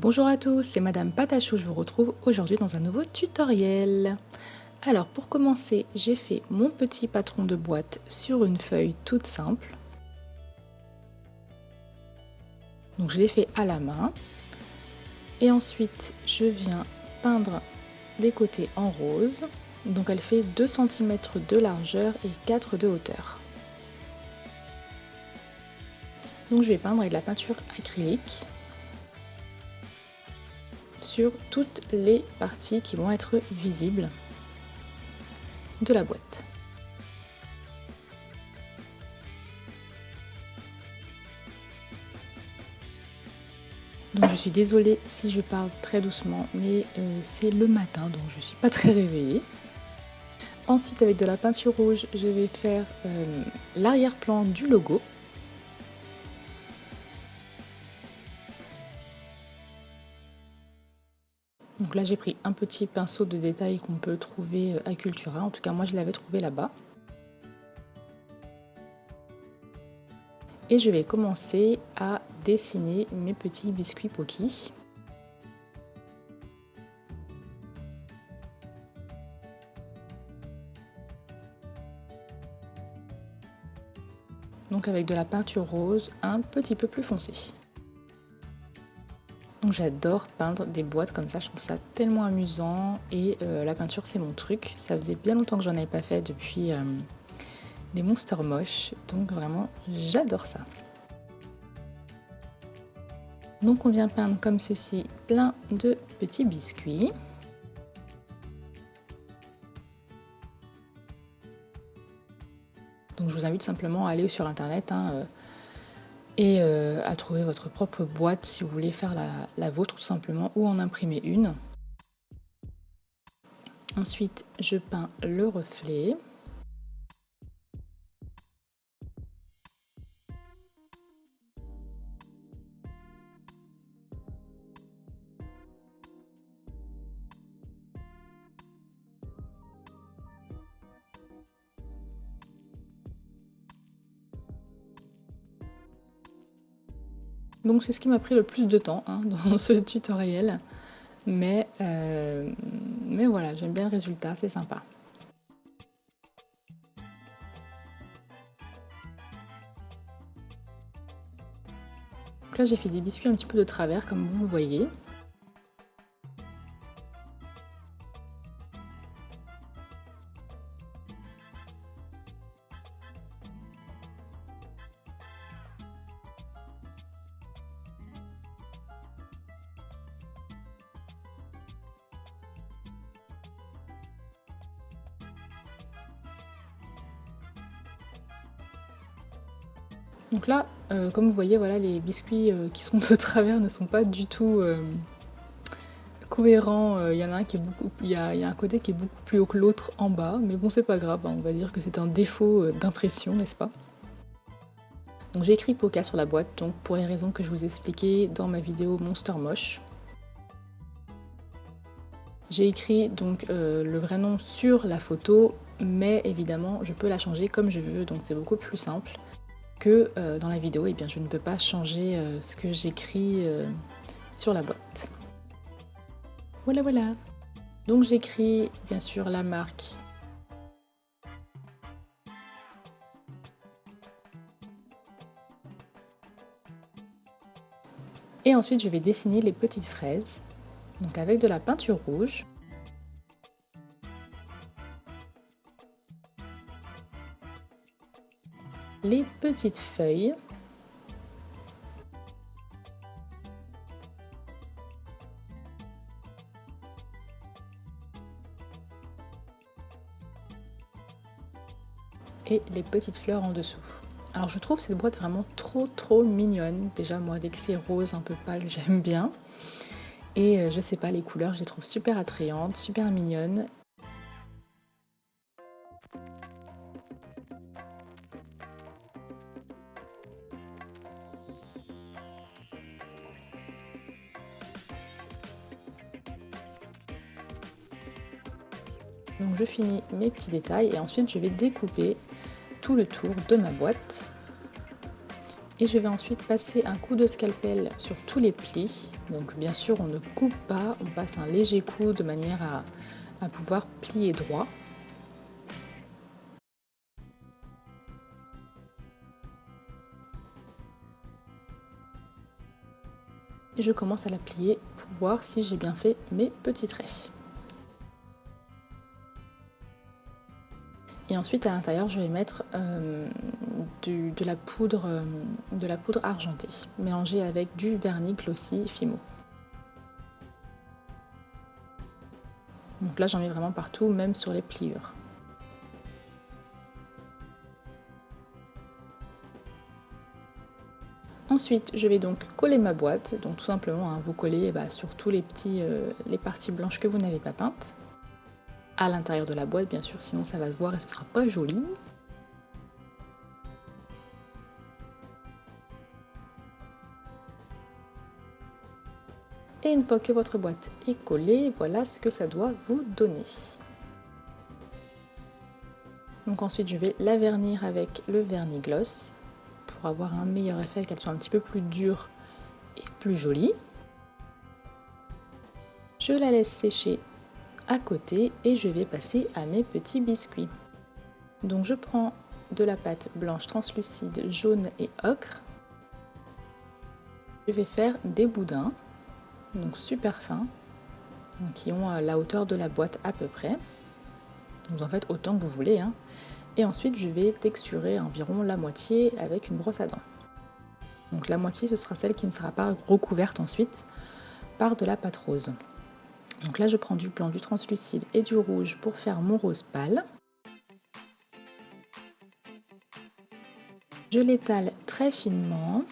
Bonjour à tous, c'est Madame Patachou, je vous retrouve aujourd'hui dans un nouveau tutoriel. Alors pour commencer, j'ai fait mon petit patron de boîte sur une feuille toute simple. Donc je l'ai fait à la main. Et ensuite, je viens peindre des côtés en rose. Donc elle fait 2 cm de largeur et 4 de hauteur. Donc je vais peindre avec de la peinture acrylique sur toutes les parties qui vont être visibles de la boîte. Donc je suis désolée si je parle très doucement, mais c'est le matin, donc je ne suis pas très réveillée. Ensuite, avec de la peinture rouge, je vais faire l'arrière-plan du logo. Donc là, j'ai pris un petit pinceau de détail qu'on peut trouver à Cultura. En tout cas, moi, je l'avais trouvé là-bas. Et je vais commencer à dessiner mes petits biscuits Pocky. Donc avec de la peinture rose un petit peu plus foncée. Donc j'adore peindre des boîtes comme ça, je trouve ça tellement amusant et la peinture c'est mon truc. Ça faisait bien longtemps que j'en avais pas fait depuis les Monster Moche, donc vraiment j'adore ça. Donc on vient peindre comme ceci plein de petits biscuits. Donc je vous invite simplement à aller sur internet et à trouver votre propre boîte si vous voulez faire la vôtre tout simplement ou en imprimer une. Ensuite je peins le reflet. Donc c'est ce qui m'a pris le plus de temps dans ce tutoriel, mais voilà, j'aime bien le résultat, c'est sympa. Donc là j'ai fait des biscuits un petit peu de travers comme vous le voyez. Donc là, comme vous voyez, voilà, les biscuits qui sont de travers ne sont pas du tout cohérents. Il y en a un qui est il y a un côté qui est beaucoup plus haut que l'autre en bas, mais bon, c'est pas grave, on va dire que c'est un défaut d'impression, n'est-ce pas? Donc j'ai écrit Poca sur la boîte, donc pour les raisons que je vous ai expliquées dans ma vidéo Monster Moche. J'ai écrit donc le vrai nom sur la photo, mais évidemment je peux la changer comme je veux, donc c'est beaucoup plus simple que dans la vidéo. Et bien je ne peux pas changer ce que j'écris sur la boîte. Voilà voilà. Donc j'écris bien sûr la marque. Et ensuite je vais dessiner les petites fraises, donc avec de la peinture rouge. Les petites feuilles. Et les petites fleurs en dessous. Alors je trouve cette boîte vraiment trop mignonne. Déjà moi dès que c'est rose un peu pâle j'aime bien. Et je sais pas, les couleurs je les trouve super attrayantes, super mignonnes. Donc je finis mes petits détails et ensuite je vais découper tout le tour de ma boîte Et je vais ensuite passer un coup de scalpel sur tous les plis. Donc bien sûr, on ne coupe pas, on passe un léger coup de manière à pouvoir plier droit. Et je commence à la plier pour voir si j'ai bien fait mes petits traits. Et ensuite à l'intérieur je vais mettre de la poudre argentée, mélangée avec du vernis Glossy Fimo. Donc là j'en mets vraiment partout, même sur les pliures. Ensuite je vais donc coller ma boîte, donc tout simplement vous collez sur tous les parties blanches que vous n'avez pas peintes. À l'intérieur de la boîte bien sûr, sinon ça va se voir et ce sera pas joli. Et une fois que votre boîte est collée, voilà ce que ça doit vous donner. Donc ensuite je vais la vernir avec le vernis gloss pour avoir un meilleur effet, qu'elle soit un petit peu plus dure et plus jolie. Je la laisse sécher à côté et je vais passer à mes petits biscuits. Donc je prends de la pâte blanche translucide, jaune et ocre. Je vais faire des boudins, donc super fins, donc qui ont la hauteur de la boîte à peu près. Vous en faites autant que vous voulez. Et ensuite je vais texturer environ la moitié avec une brosse à dents. Donc la moitié ce sera celle qui ne sera pas recouverte ensuite par de la pâte rose. Donc là je prends du blanc, du translucide et du rouge pour faire mon rose pâle. Je l'étale très finement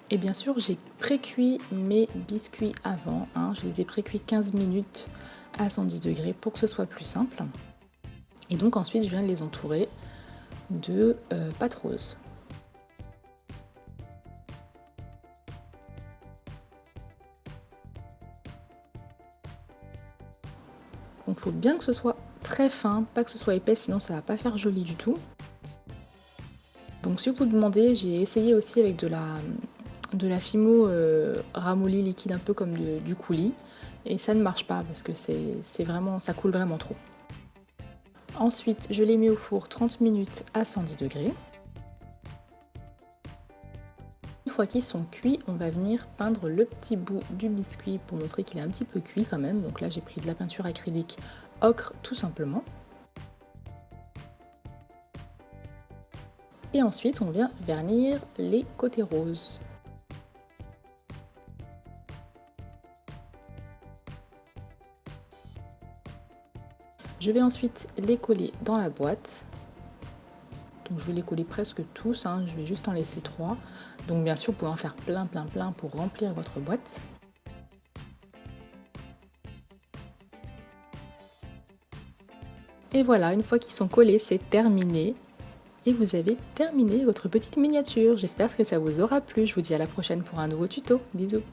et bien sûr j'ai pré-cuit mes biscuits avant. Je les ai pré-cuits 15 minutes à 110 degrés pour que ce soit plus simple. Et donc ensuite je viens de les entourer de pâte rose. Donc il faut bien que ce soit très fin, pas que ce soit épais, sinon ça va pas faire joli du tout. Donc si vous vous demandez, j'ai essayé aussi avec de la Fimo ramollie liquide, un peu comme du coulis, et ça ne marche pas parce que c'est vraiment, ça coule vraiment trop. Ensuite je les mets au four 30 minutes à 110 degrés. Une fois qu'ils sont cuits, on va venir peindre le petit bout du biscuit pour montrer qu'il est un petit peu cuit quand même. Donc là j'ai pris de la peinture acrylique ocre tout simplement. Et ensuite on vient vernir les côtés roses. Je vais ensuite les coller dans la boîte. Donc je vais les coller presque tous, je vais juste en laisser 3. Donc bien sûr vous pouvez en faire plein pour remplir votre boîte. Et voilà, une fois qu'ils sont collés, c'est terminé. Et vous avez terminé votre petite miniature. J'espère que ça vous aura plu. Je vous dis à la prochaine pour un nouveau tuto. Bisous!